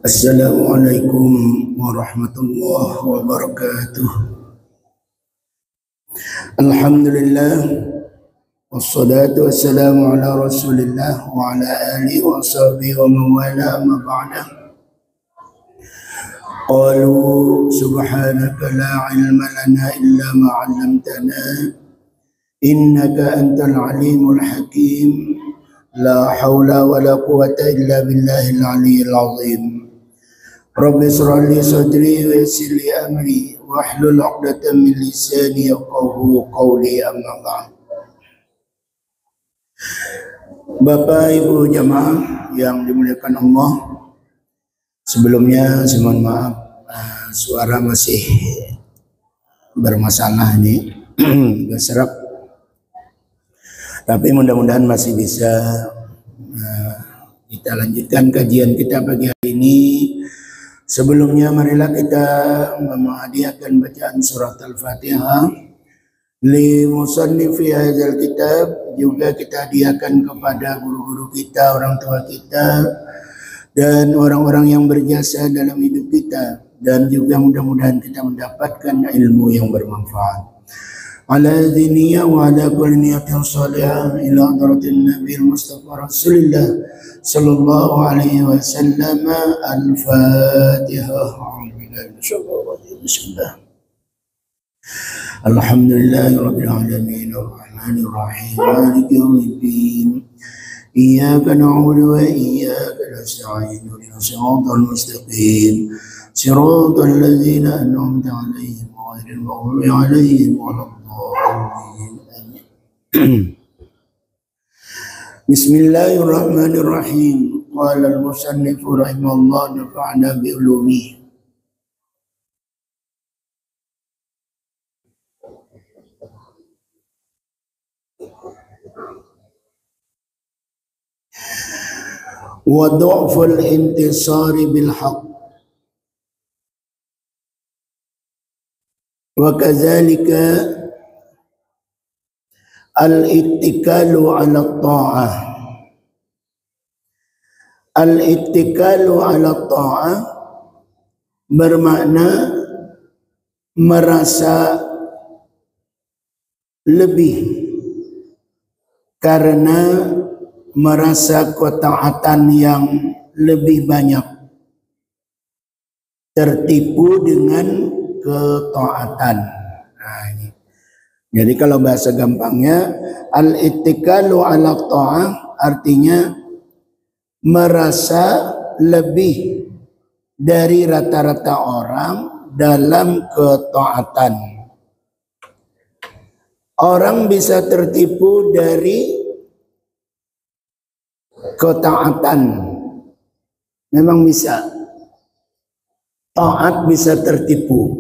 Assalamualaikum warahmatullahi wabarakatuh. Alhamdulillah, wassalatu wassalamu ala rasulillah wa ala alihi wa sahbihi wa mawala amma ba'da. Qalu subhanaka la ilma lana illa ma 'allamtana innaka antal alimul hakim. La haula wa la quwata illa billahil aliyyil azim. Rabbi shrah li sadri wa yassir li amri wahlul 'uqdatam min lisani yafqahu qawli, amma ba'd. Bapak Ibu jamaah yang dimuliakan Allah, sebelumnya saya mohon maaf, suara masih bermasalah ini, agak serak. Tapi mudah-mudahan masih bisa kita lanjutkan kajian kita pagi hari ini. Sebelumnya marilah kita menghadiahkan bacaan surat Al-Fatihah li musannifi hadzal kitab. Juga kita hadiahkan kepada guru-guru kita, orang tua kita, dan orang-orang yang berjasa dalam hidup kita, dan juga mudah-mudahan kita mendapatkan ilmu yang bermanfaat. Ala diniya wa ala kulli niyatin salihah ila hadratin nabiyil mustafa rasulillah sallallahu alaihi wasallam. Al-Fatihah. Bismillah. Alhamdulillahi rabbil alamin arrahmanir rahim maliki yaumiddin. Iyyaka na'budu wa iyyaka nasta'in ihdinas siratal mustaqim siratal ladzina an'amta 'alaihim ghairil maghdubi 'alaihim waladdallin. Bismillahirrahmanirrahim. Qala al-musannif rahimahullah nafa'ana bi ulumihi. Wa du'ful intisari bil haqq wa kadzalika al-ittikalu ala ta'ah. Al-ittikalu ala ta'ah bermakna merasa lebih karena merasa ketaatan yang lebih banyak, tertipu dengan ketaatan. Nah, ini. Jadi kalau bahasa gampangnya, al-ittikalu ala ta'ah artinya merasa lebih dari rata-rata orang dalam ketaatan. Orang bisa tertipu dari ketaatan, memang bisa. Taat bisa tertipu.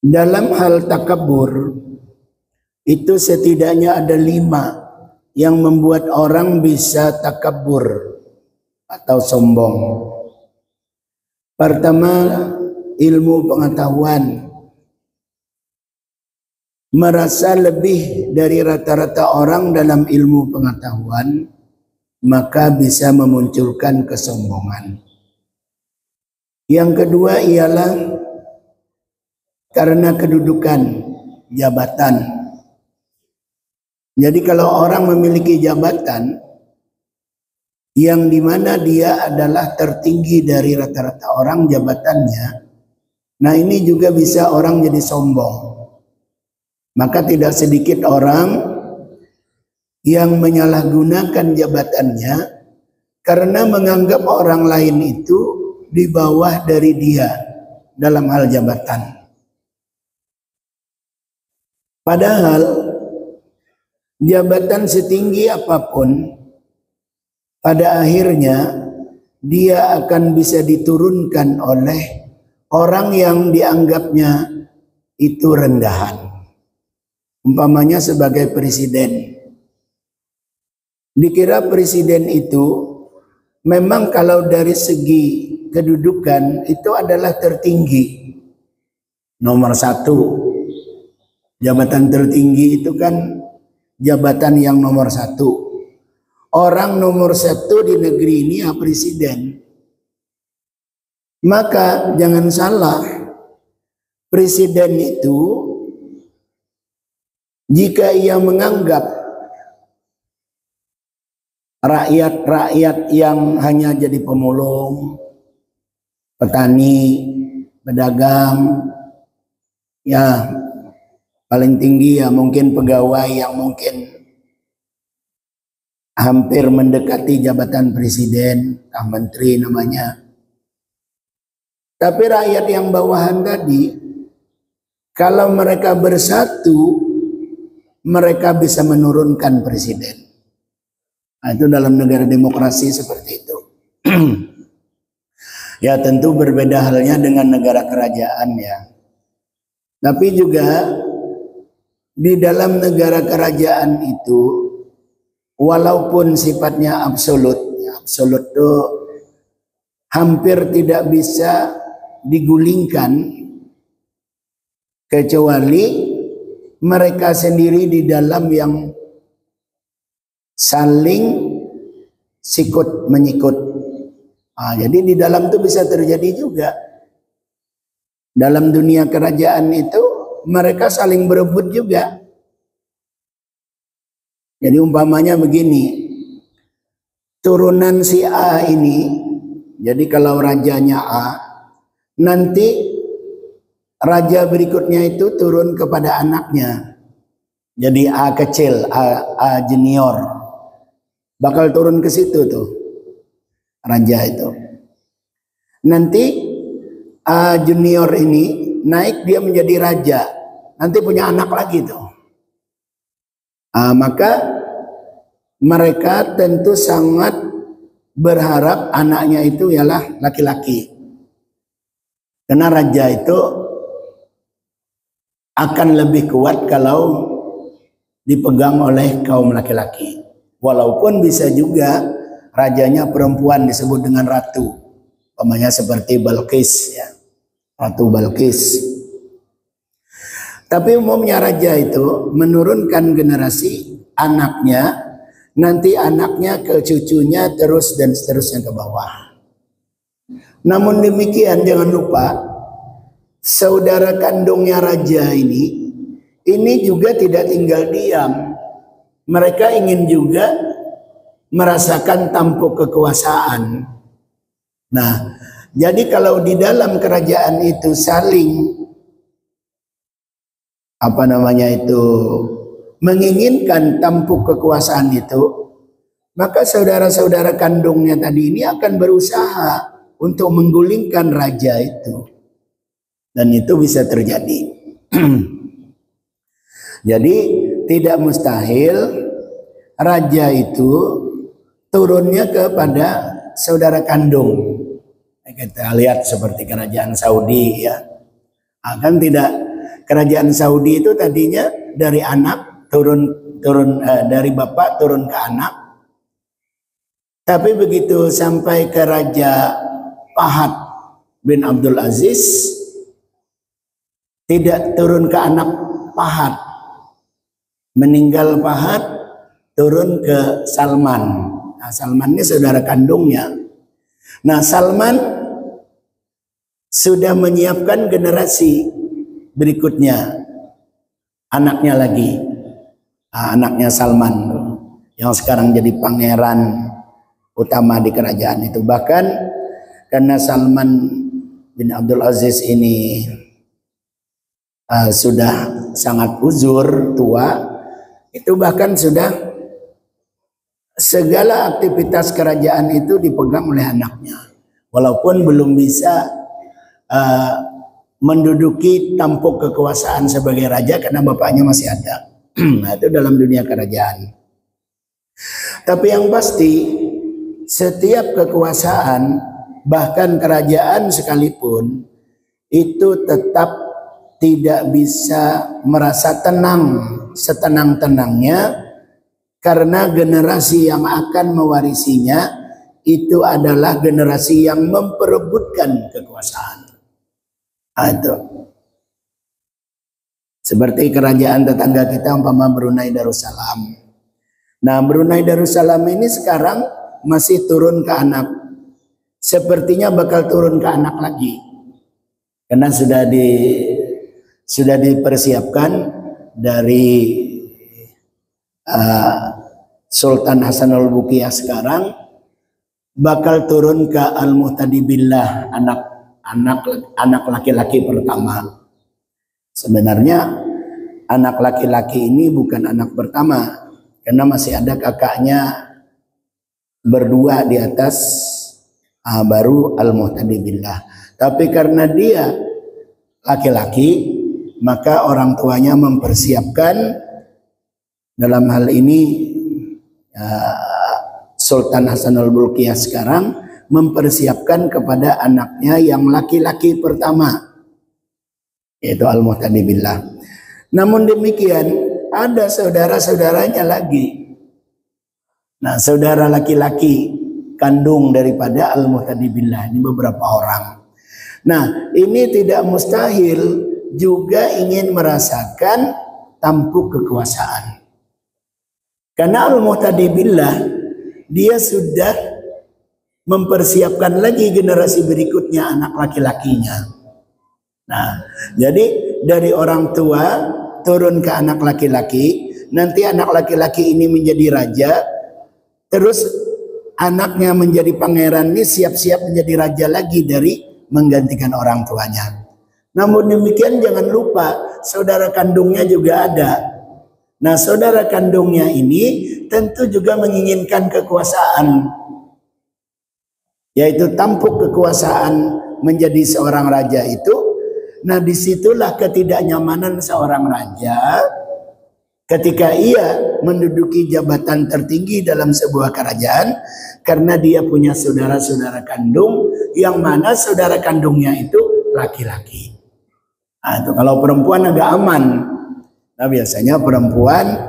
Dalam hal takabur itu setidaknya ada 5 yang membuat orang bisa takabur atau sombong. Pertama, ilmu pengetahuan. Merasa lebih dari rata-rata orang dalam ilmu pengetahuan, maka bisa memunculkan kesombongan. Yang kedua ialah karena kedudukan, jabatan. Jadi kalau orang memiliki jabatan yang dimana dia adalah tertinggi dari rata-rata orang jabatannya, nah ini juga bisa orang jadi sombong. Maka tidak sedikit orang yang menyalahgunakan jabatannya karena menganggap orang lain itu di bawah dari dia dalam hal jabatan. Padahal jabatan setinggi apapun, pada akhirnya dia akan bisa diturunkan oleh orang yang dianggapnya itu rendahan. Umpamanya sebagai presiden. Dikira presiden itu memang kalau dari segi kedudukan itu adalah tertinggi, nomor 1. Jabatan tertinggi itu kan jabatan yang nomor satu. Orang nomor satu di negeri ini ya presiden. Maka jangan salah, presiden itu jika ia menganggap rakyat-rakyat yang hanya jadi pemulung, petani, pedagang, ya paling tinggi ya mungkin pegawai yang mungkin hampir mendekati jabatan presiden, menteri namanya. Tapi rakyat yang bawahan tadi, kalau mereka bersatu, mereka bisa menurunkan presiden. Nah, itu dalam negara demokrasi seperti itu. Ya tentu berbeda halnya dengan negara kerajaan ya. Tapi juga di dalam negara kerajaan itu, walaupun sifatnya absolut, ya, absolut itu hampir tidak bisa digulingkan kecuali mereka sendiri di dalam yang saling sikut menyikut. Jadi di dalam itu bisa terjadi juga. Dalam dunia kerajaan itu mereka saling berebut juga. Jadi umpamanya begini, turunan si A ini, jadi kalau rajanya A, nanti raja berikutnya itu turun kepada anaknya. Jadi A kecil, A junior, bakal turun ke situ tuh raja itu. Nanti A junior ini naik dia menjadi raja, nanti punya anak lagi tuh. Maka mereka tentu sangat berharap anaknya itu ialah laki-laki. Karena raja itu akan lebih kuat kalau dipegang oleh kaum laki-laki. Walaupun bisa juga rajanya perempuan disebut dengan ratu. Umpamanya seperti Balqis ya. Ratu Balqis. Tapi umumnya raja itu menurunkan generasi anaknya, nanti anaknya ke cucunya terus dan seterusnya ke bawah. Namun demikian jangan lupa, saudara kandungnya raja ini juga tidak tinggal diam. Mereka ingin juga merasakan tampuk kekuasaan. Nah, jadi kalau di dalam kerajaan itu saling menginginkan tampuk kekuasaan itu, maka saudara-saudara kandungnya tadi ini akan berusaha untuk menggulingkan raja itu. Dan itu bisa terjadi. Jadi tidak mustahil raja itu turunnya kepada saudara kandung. Kita lihat seperti kerajaan Saudi ya. Kan tidak, kerajaan Saudi itu tadinya dari anak dari bapak turun ke anak. Tapi begitu sampai ke Raja Fahad bin Abdul Aziz, tidak turun ke anak Fahad. Meninggal Fahad, turun ke Salman. Nah, Salman ini saudara kandungnya. Nah, Salman sudah menyiapkan generasi berikutnya, anaknya lagi, anaknya Salman yang sekarang jadi pangeran utama di kerajaan itu. Bahkan karena Salman bin Abdul Aziz ini sudah sangat uzur, tua, itu bahkan sudah segala aktivitas kerajaan itu dipegang oleh anaknya, walaupun belum bisa menduduki tampuk kekuasaan sebagai raja karena bapaknya masih ada. Nah, itu dalam dunia kerajaan. Tapi yang pasti setiap kekuasaan, bahkan kerajaan sekalipun, itu tetap tidak bisa merasa tenang setenang-tenangnya, karena generasi yang akan mewarisinya itu adalah generasi yang memperebutkan kekuasaan. Itu Seperti kerajaan tetangga kita umpama Brunei Darussalam. Nah, Brunei Darussalam ini sekarang masih turun ke anak. Sepertinya bakal turun ke anak lagi. Karena sudah dipersiapkan dari Sultan Hasanul Bolkiah sekarang bakal turun ke Al-Muhtadi Billah, anak laki-laki pertama. Sebenarnya anak laki-laki ini bukan anak pertama, karena masih ada kakaknya berdua di atas, baru Al-Muhtadi Billah. Tapi karena dia laki-laki, maka orang tuanya mempersiapkan, dalam hal ini Sultan Hasanul Bolkiah sekarang mempersiapkan kepada anaknya yang laki-laki pertama, yaitu Al-Muhtadi Billah. Namun demikian ada saudara-saudaranya lagi. Nah, saudara laki-laki kandung daripada Al-Muhtadi Billah ini beberapa orang. Nah, ini tidak mustahil juga ingin merasakan tampuk kekuasaan. Karena Al-Muhtadi Billah dia sudah mempersiapkan lagi generasi berikutnya, anak laki-lakinya. Nah, jadi dari orang tua turun ke anak laki-laki, nanti anak laki-laki ini menjadi raja, terus anaknya menjadi pangeran, ini siap-siap menjadi raja lagi dari menggantikan orang tuanya. Namun demikian jangan lupa saudara kandungnya juga ada. Nah, saudara kandungnya ini tentu juga menginginkan kekuasaan, yaitu tampuk kekuasaan menjadi seorang raja itu. Nah, disitulah ketidaknyamanan seorang raja ketika ia menduduki jabatan tertinggi dalam sebuah kerajaan, karena dia punya saudara-saudara kandung yang mana saudara kandungnya itu laki-laki. Nah, itu kalau perempuan agak aman. Nah, biasanya perempuan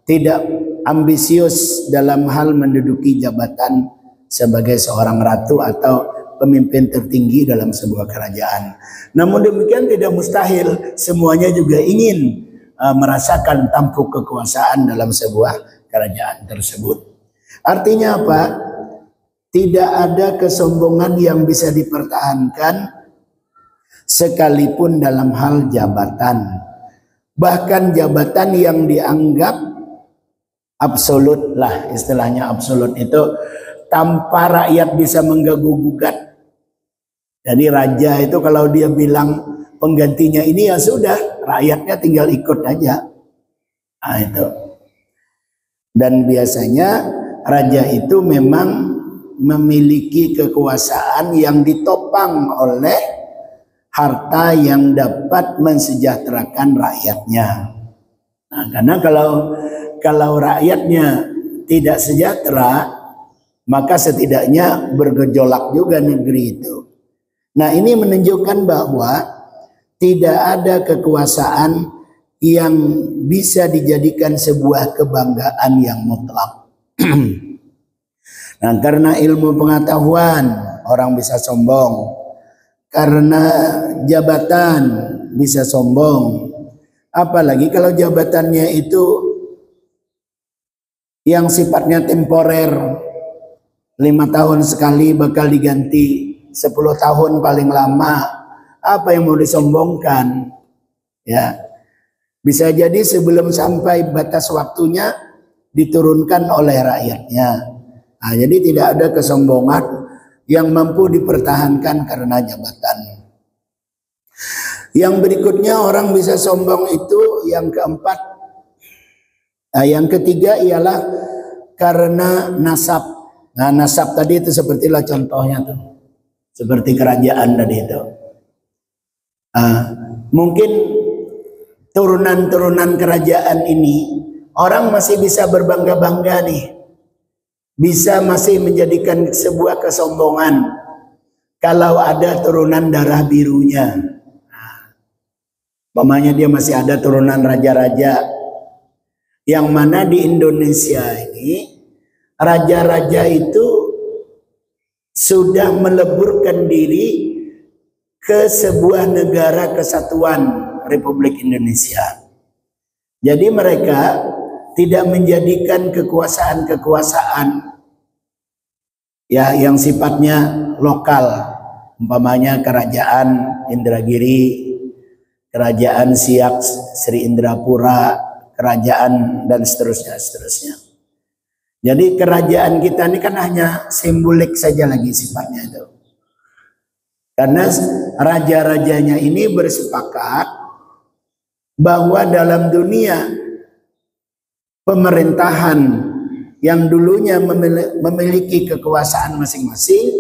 tidak ambisius dalam hal menduduki jabatan sebagai seorang ratu atau pemimpin tertinggi dalam sebuah kerajaan. Namun demikian tidak mustahil semuanya juga ingin merasakan tampuk kekuasaan dalam sebuah kerajaan tersebut. Artinya apa? Tidak ada kesombongan yang bisa dipertahankan sekalipun dalam hal jabatan. Bahkan jabatan yang dianggap absolut lah, istilahnya absolut itu tanpa rakyat bisa mengganggu-gugat. Jadi raja itu kalau dia bilang penggantinya ini, ya sudah, rakyatnya tinggal ikut aja. Nah, itu. Dan biasanya raja itu memang memiliki kekuasaan yang ditopang oleh harta yang dapat mensejahterakan rakyatnya. Nah, karena kalau rakyatnya tidak sejahtera, maka setidaknya bergejolak juga negeri itu. Nah, ini menunjukkan bahwa tidak ada kekuasaan yang bisa dijadikan sebuah kebanggaan yang mutlak. Nah, karena ilmu pengetahuan orang bisa sombong, karena jabatan bisa sombong, apalagi kalau jabatannya itu yang sifatnya temporer, 5 tahun sekali bakal diganti, 10 tahun paling lama. Apa yang mau disombongkan? Ya, bisa jadi sebelum sampai batas waktunya diturunkan oleh rakyatnya. Nah, jadi tidak ada kesombongan yang mampu dipertahankan karena jabatan. Yang berikutnya orang bisa sombong itu yang keempat. Nah, yang ketiga ialah karena nasab. Nah, nasab tadi itu sepertilah contohnya tuh. Seperti kerajaan tadi itu. Mungkin turunan-turunan kerajaan ini orang masih bisa berbangga-bangga nih. Bisa masih menjadikan sebuah kesombongan kalau ada turunan darah birunya. Umpamanya dia masih ada turunan raja-raja, yang mana di Indonesia ini raja-raja itu sudah meleburkan diri ke sebuah negara kesatuan Republik Indonesia. Jadi mereka tidak menjadikan kekuasaan-kekuasaan ya yang sifatnya lokal, umpamanya kerajaan Indragiri, kerajaan Siak Sri Indrapura, kerajaan dan seterusnya. Jadi kerajaan kita ini kan hanya simbolik saja lagi sifatnya itu. Karena raja-rajanya ini bersepakat bahwa dalam dunia pemerintahan yang dulunya memiliki kekuasaan masing-masing,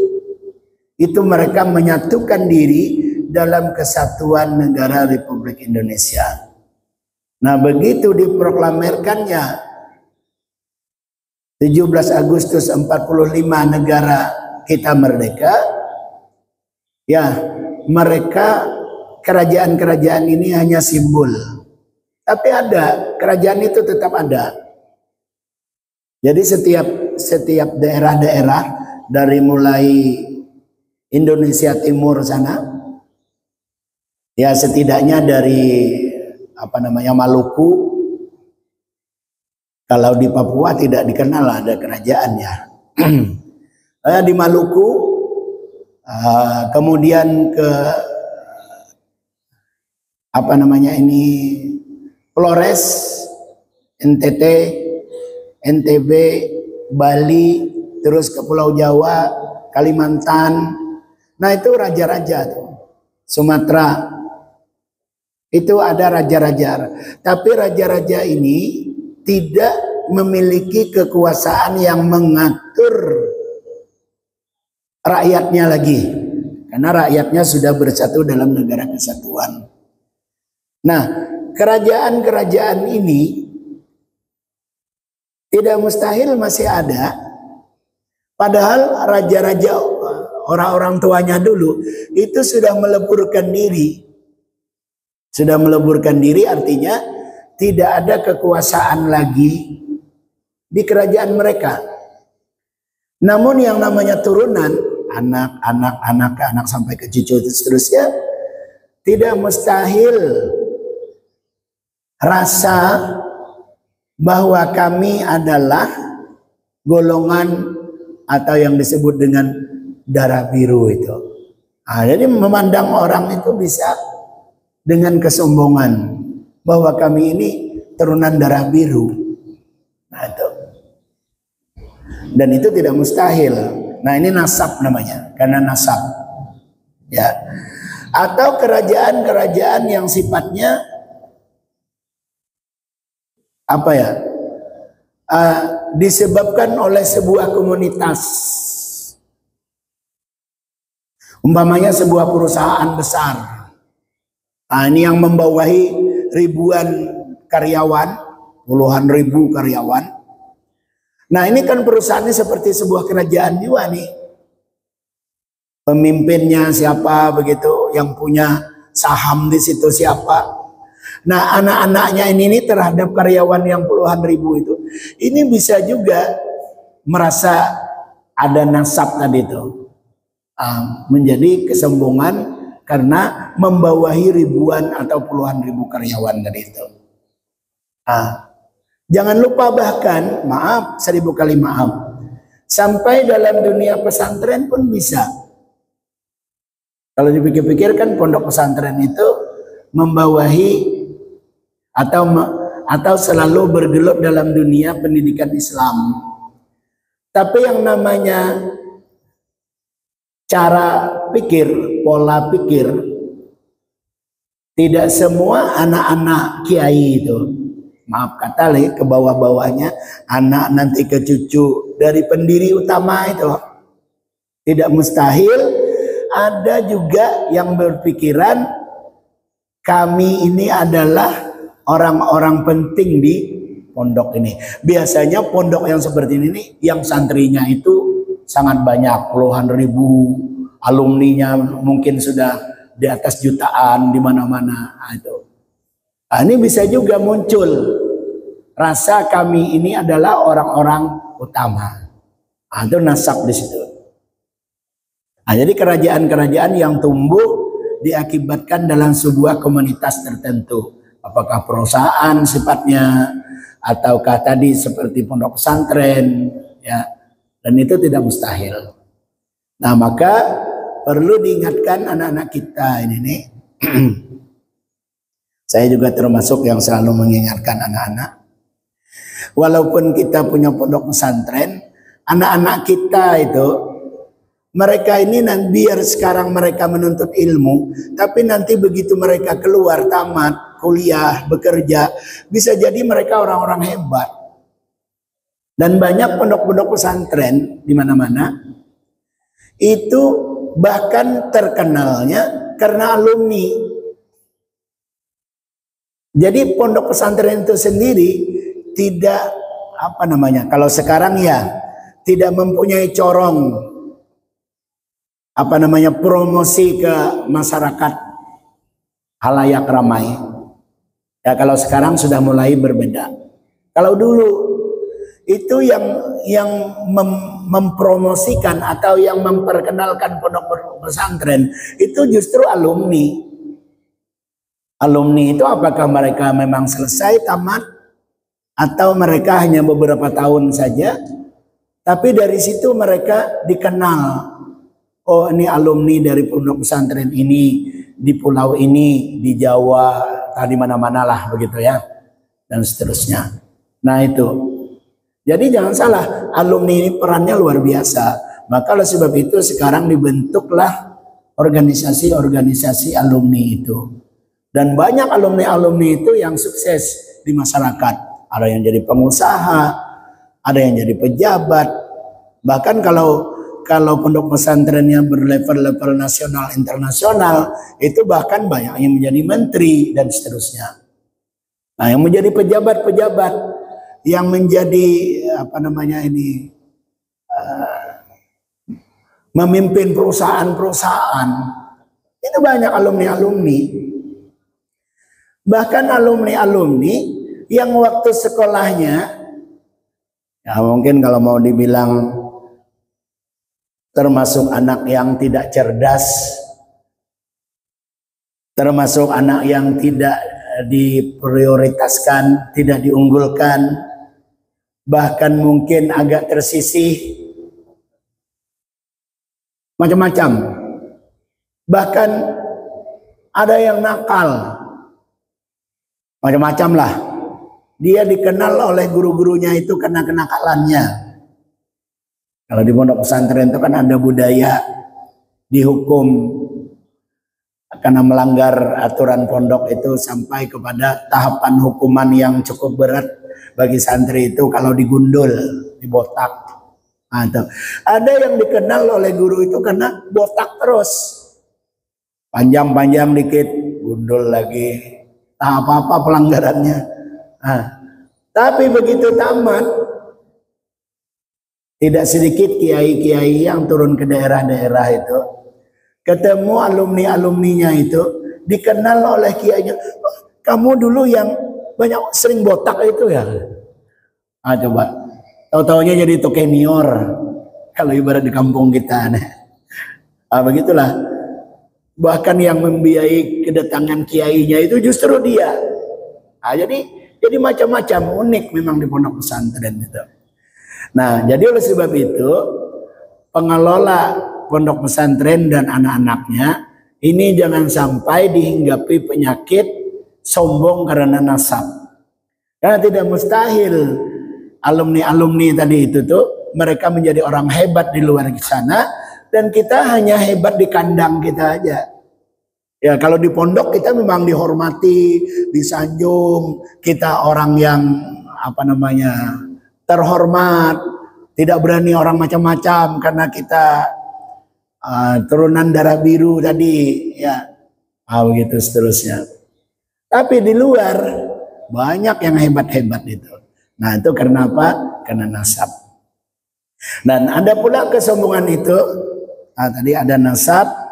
itu mereka menyatukan diri dalam kesatuan negara Republik Indonesia. Nah, begitu diproklamirkannya 17 Agustus 45 negara kita merdeka, ya mereka kerajaan-kerajaan ini hanya simbol. Tapi ada, kerajaan itu tetap ada. Jadi setiap daerah-daerah dari mulai Indonesia Timur sana, ya setidaknya dari Maluku. Kalau di Papua tidak dikenal ada kerajaannya. Di Maluku, kemudian ke Flores, NTT, NTB, Bali, terus ke Pulau Jawa, Kalimantan. Nah itu raja-raja tuh. Sumatera itu ada raja-raja. Tapi raja-raja ini tidak memiliki kekuasaan yang mengatur rakyatnya lagi. Karena rakyatnya sudah bersatu dalam negara kesatuan. Nah, kerajaan-kerajaan ini tidak mustahil masih ada. Padahal raja-raja orang-orang tuanya dulu itu sudah meleburkan diri. Sudah meleburkan diri artinya tidak ada kekuasaan lagi di kerajaan mereka. Namun yang namanya turunan, anak sampai ke cucu seterusnya, tidak mustahil rasa bahwa kami adalah golongan atau yang disebut dengan darah biru itu. Nah, jadi memandang orang itu bisa dengan kesombongan bahwa kami ini turunan darah biru. Nah itu. Dan itu tidak mustahil. Nah ini nasab namanya, karena nasab. Ya. Atau kerajaan-kerajaan yang sifatnya disebabkan oleh sebuah komunitas. Umpamanya sebuah perusahaan besar. Nah ini yang membawahi ribuan karyawan, puluhan ribu karyawan. Nah ini kan perusahaannya seperti sebuah kerajaan juga nih. Pemimpinnya siapa begitu, yang punya saham di situ siapa. Nah anak-anaknya ini terhadap karyawan yang puluhan ribu itu, ini bisa juga merasa ada nasab tadi itu. Menjadi kesombongan karena membawahi ribuan atau puluhan ribu karyawan dari itu. Jangan lupa bahkan, maaf, 1000 kali maaf, sampai dalam dunia pesantren pun bisa. Kalau dipikir-pikir kan pondok pesantren itu membawahi atau selalu bergelut dalam dunia pendidikan Islam. Tapi yang namanya cara pikir, pola pikir, tidak semua anak-anak kiai itu, maaf kata ke bawah-bawahnya, anak nanti ke cucu dari pendiri utama itu, tidak mustahil. Ada juga yang berpikiran kami ini adalah orang-orang penting di pondok ini. Biasanya pondok yang seperti ini, yang santrinya itu sangat banyak, puluhan ribu, alumninya mungkin sudah di atas jutaan di mana-mana. Nah, ini bisa juga muncul rasa kami ini adalah orang-orang utama. Itu nasab di situ. Nah, jadi kerajaan-kerajaan yang tumbuh diakibatkan dalam sebuah komunitas tertentu. Apakah perusahaan sifatnya, ataukah tadi seperti pondok pesantren, ya. Dan itu tidak mustahil. Nah, maka perlu diingatkan anak-anak kita ini nih. Saya juga termasuk yang selalu mengingatkan anak-anak. Walaupun kita punya pondok pesantren, anak-anak kita itu, mereka ini biar sekarang mereka menuntut ilmu, tapi nanti begitu mereka keluar tamat kuliah, bekerja, bisa jadi mereka orang-orang hebat. Dan banyak pondok-pondok pesantren di mana-mana itu bahkan terkenalnya karena alumni. Jadi pondok pesantren itu sendiri tidak kalau sekarang ya tidak mempunyai corong promosi ke masyarakat halayak ramai. Ya, kalau sekarang sudah mulai berbeda. Kalau dulu itu yang mempromosikan atau yang memperkenalkan pondok pesantren itu justru alumni. Alumni itu apakah mereka memang selesai tamat atau mereka hanya beberapa tahun saja, tapi dari situ mereka dikenal. Oh, ini alumni dari pondok pesantren ini di pulau ini, di Jawa, di mana-mana lah begitu ya, dan seterusnya. Nah itu. Jadi jangan salah, alumni ini perannya luar biasa. Maka oleh sebab itu sekarang dibentuklah organisasi-organisasi alumni itu. Dan banyak alumni-alumni itu yang sukses di masyarakat. Ada yang jadi pengusaha, ada yang jadi pejabat. Bahkan kalau pondok pesantrennya berlevel-level nasional, internasional, itu bahkan banyak yang menjadi menteri dan seterusnya. Nah, yang menjadi pejabat-pejabat, yang menjadi memimpin perusahaan-perusahaan, itu banyak alumni-alumni. Bahkan alumni-alumni yang waktu sekolahnya, ya mungkin kalau mau dibilang termasuk anak yang tidak cerdas, termasuk anak yang tidak diprioritaskan, tidak diunggulkan, bahkan mungkin agak tersisih, macam-macam. Bahkan ada yang nakal, macam-macam lah. Dia dikenal oleh guru-gurunya itu karena kenakalannya. Kalau di pondok pesantren itu kan ada budaya dihukum karena melanggar aturan pondok itu sampai kepada tahapan hukuman yang cukup berat bagi santri itu kalau digundul, dibotak. Nah, ada yang dikenal oleh guru itu karena botak terus, panjang-panjang dikit, gundul lagi, tak apa-apa pelanggarannya. Nah, tapi begitu tamat, tidak sedikit kiai-kiai yang turun ke daerah-daerah itu, ketemu alumni-alumninya itu, dikenal oleh kiainya. Oh, kamu dulu yang banyak sering botak itu ya. Ah, coba. Tahu-taunya jadi tokenior. Kalau ibarat di kampung kita. Ah, begitulah. Bahkan yang membiayai kedatangan kiainya itu justru dia. Ah, jadi macam-macam, unik memang di pondok pesantren itu. Nah, jadi oleh sebab itu pengelola pondok pesantren dan anak-anaknya ini jangan sampai dihinggapi penyakit sombong karena nasab. Karena tidak mustahil alumni-alumni tadi itu tuh mereka menjadi orang hebat di luar sana dan kita hanya hebat di kandang kita aja. Ya, kalau di pondok kita memang dihormati, disanjung, kita orang yang terhormat, tidak berani orang macam-macam karena kita turunan darah biru tadi, ya, begitu seterusnya. Tapi di luar banyak yang hebat-hebat itu. Nah, itu karena apa? Karena nasab. Dan ada pula kesombongan itu. Nah, tadi ada nasab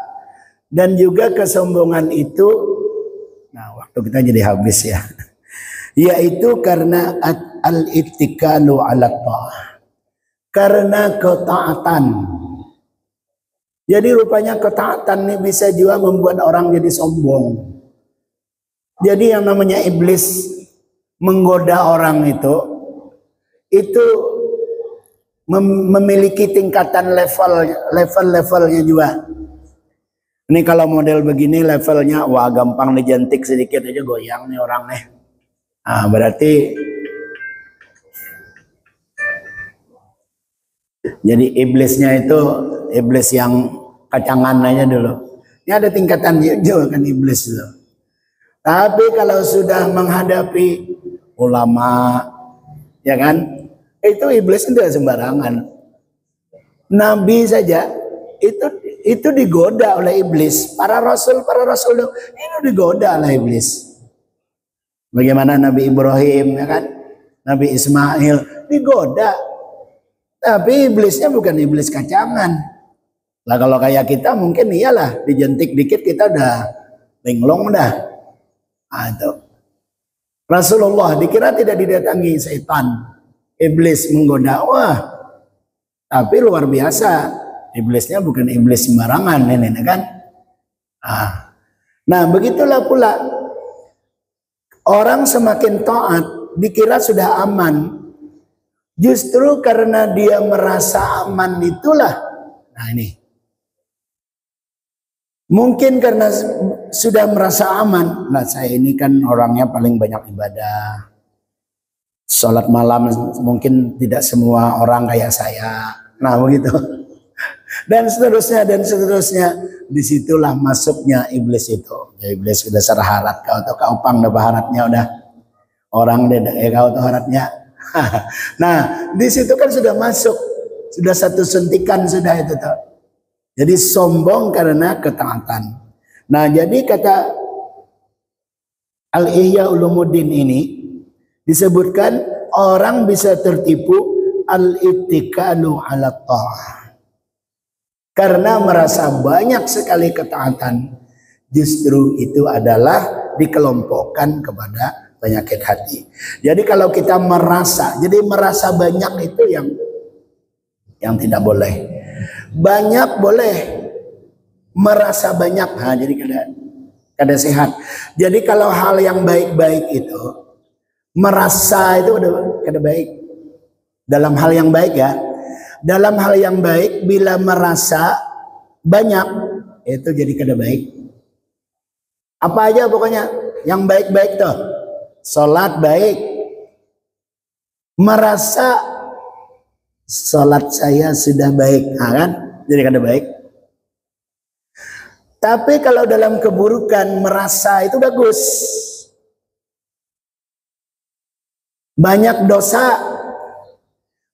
dan juga kesombongan itu. Nah, waktu kita jadi habis ya. Yaitu karena al-ittikalu 'ala ta'ah. Karena ketaatan. Jadi rupanya ketaatan ini bisa juga membuat orang jadi sombong. Jadi yang namanya iblis menggoda orang itu memiliki tingkatan levelnya juga. Ini kalau model begini levelnya, wah gampang dijentik sedikit aja goyang nih orang nih. Nah, berarti jadi iblisnya itu iblis yang kacangan aja dulu. Ini ada tingkatan juga kan iblis itu. Tapi kalau sudah menghadapi ulama, ya kan, itu iblis itu sembarangan. Nabi saja itu digoda oleh iblis. Para rasul itu digoda oleh iblis. Bagaimana Nabi Ibrahim, ya kan, Nabi Ismail digoda. Tapi iblisnya bukan iblis kacangan. Lah kalau kayak kita mungkin iyalah dijentik dikit kita udah linglung dah. Itu Rasulullah dikira tidak didatangi setan, iblis menggoda. Wah, tapi luar biasa, iblisnya bukan iblis sembarangan ini kan. Nah begitulah pula orang semakin taat dikira sudah aman, justru karena dia merasa aman itulah. Nah ini mungkin karena sudah merasa aman. Nah saya ini kan orangnya paling banyak ibadah, sholat malam mungkin tidak semua orang kayak saya. Nah begitu. Dan seterusnya. Disitulah masuknya iblis itu. Ya, iblis sudah seraharat kau atau kau pang dapat haratnya udah orang deh kau tuh haratnya. Nah di situ kan sudah masuk, sudah satu suntikan sudah itu tuh. Jadi sombong karena ketaatan. Nah jadi kata Al-Ihya Ulumuddin ini disebutkan orang bisa tertipu al-ittikalu ala ta'ah. Karena merasa banyak sekali ketaatan, justru itu adalah dikelompokkan kepada penyakit hati. Jadi kalau kita merasa banyak itu yang tidak boleh. Banyak boleh, merasa banyak, nah jadi kada sehat. Jadi kalau hal yang baik-baik itu merasa itu udah kada baik. Dalam hal yang baik ya, dalam hal yang baik bila merasa banyak itu jadi kada baik. Apa aja pokoknya yang baik-baik tuh, sholat baik, merasa sholat saya sudah baik, nah kan? Jadi kada baik. Tapi kalau dalam keburukan merasa itu bagus. Banyak dosa,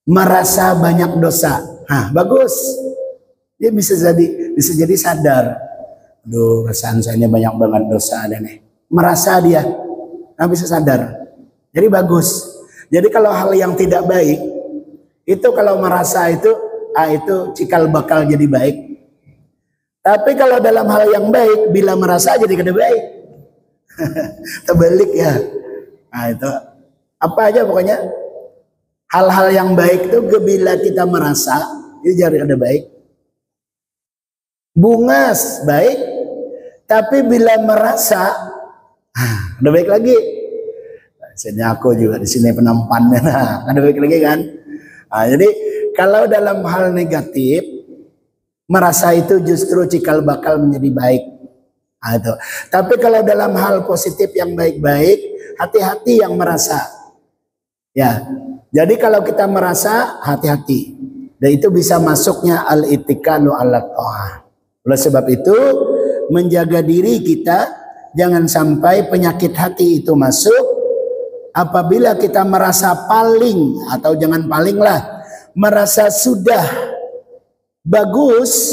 merasa banyak dosa, nah bagus. Dia bisa jadi sadar. Aduh, perasaan saya ini banyak banget dosa ada nih. Merasa dia, nah bisa sadar. Jadi bagus. Jadi kalau hal yang tidak baik itu kalau merasa itu cikal bakal jadi baik. Tapi kalau dalam hal yang baik bila merasa jadi kada baik. Terbalik ya. Nah itu apa aja pokoknya hal-hal yang baik itu bila kita merasa itu jadi kada baik. Bungas baik, tapi bila merasa kada baik lagi. Sini aku juga di sini penampannya, nah kada baik lagi kan. Nah, jadi kalau dalam hal negatif merasa itu justru cikal bakal menjadi baik. Nah, itu. Tapi kalau dalam hal positif yang baik-baik, hati-hati yang merasa. Ya, jadi kalau kita merasa hati-hati, dan itu bisa masuknya al-ittikalu ala ta'ah. Oleh sebab itu menjaga diri kita jangan sampai penyakit hati itu masuk. Apabila kita merasa paling atau jangan paling lah, merasa sudah bagus,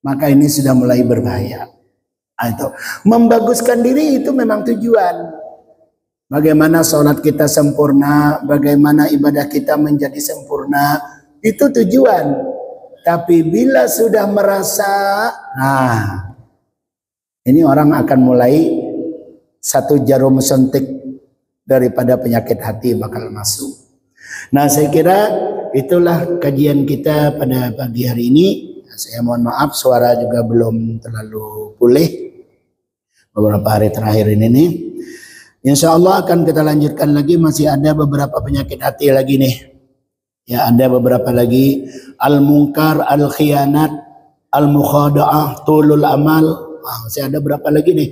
maka ini sudah mulai berbahaya. Itu membaguskan diri itu memang tujuan. Bagaimana sholat kita sempurna, bagaimana ibadah kita menjadi sempurna, itu tujuan. Tapi bila sudah merasa, nah ini orang akan mulai satu jarum suntik daripada penyakit hati bakal masuk. Nah saya kira itulah kajian kita pada pagi hari ini. Saya mohon maaf suara juga belum terlalu pulih beberapa hari terakhir ini nih. Insya Allah akan kita lanjutkan lagi, masih ada beberapa penyakit hati lagi nih. Ya, ada beberapa lagi, al-munkar, al-khianat, al-mukhada'ah, tulul amal. Masih ada berapa lagi nih?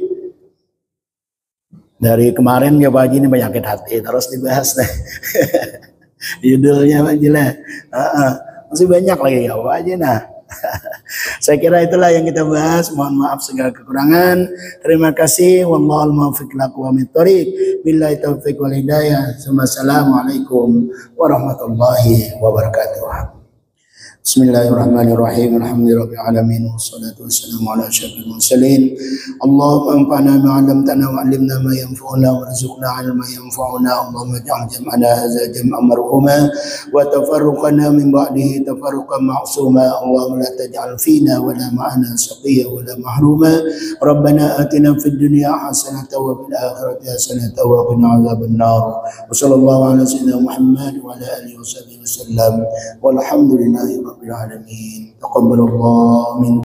Dari kemarin ya Pak Haji ini penyakit hati terus dibahas nih. Judulnya Pak Haji lah. Masih banyak lagi ya Pak Haji nah. Saya kira itulah yang kita bahas. Mohon maaf segala kekurangan. Terima kasih. Wallahul muwaffiq aqwamit thoriq. Billahi taufiq wal hidayah. Assalamualaikum warahmatullahi wabarakatuh. Bismillahirrahmanirrahim. Alhamdulillahirabbil alamin wassalatu wassalamu ala asyrafil mursalin. Allahumma anfa'na bima 'allamtana wa 'allimna ma yanfa'una warzuqna 'ilman yanfa'una. Allahumma ij'al jam'ana hadza jam'an marhuma wa tafarruqana min ba'dihi tafarruqan ma'suma. Allahumma la taj'al fina wa la ma'ana shaqiyya wa la mahruma. Rabbana atina fid dunya hasanatan wa fil akhirati hasanatan wa qina 'adzabannar. Wa sallallahu ala sayyidina Muhammad wa ala alihi washabihi wasallam. Walhamdulillahi rabbil alamin. Taqabbalallahu min